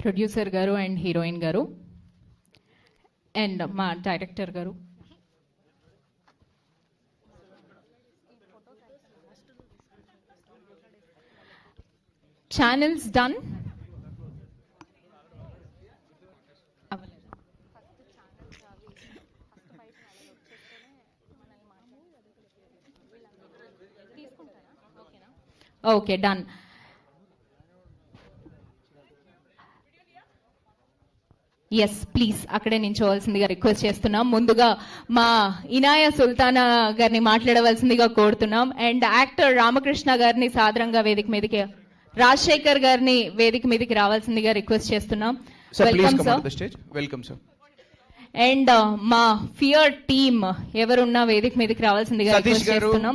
Producer గారు and heroine గారు and మా డైరెక్టర్ గారు, channels done. Okay, done. Yes please అక్కడే నించోవలసిందిగా రిక్వెస్ట్ చేస్తున్నాం. ముందుగా మా ఇనాయా సుల్తానా గారిని మాట్లాడవలసిందిగా కోరుతున్నాం. అండ్ యాక్టర్ రామకృష్ణ గారిని సాదరంగా వేదిక మీదకి, రాజశేఖర్ గారిని వేదిక మీదకి రావాల్సిందిగా రిక్వెస్ట్ చేస్తున్నాం. Welcome sir. అండ్ మా ఫియర్ టీమ్ ఎవరున్నా వేదిక మీదకి రావాల్సిందిగా రిక్వెస్ట్ చేస్తున్నాం.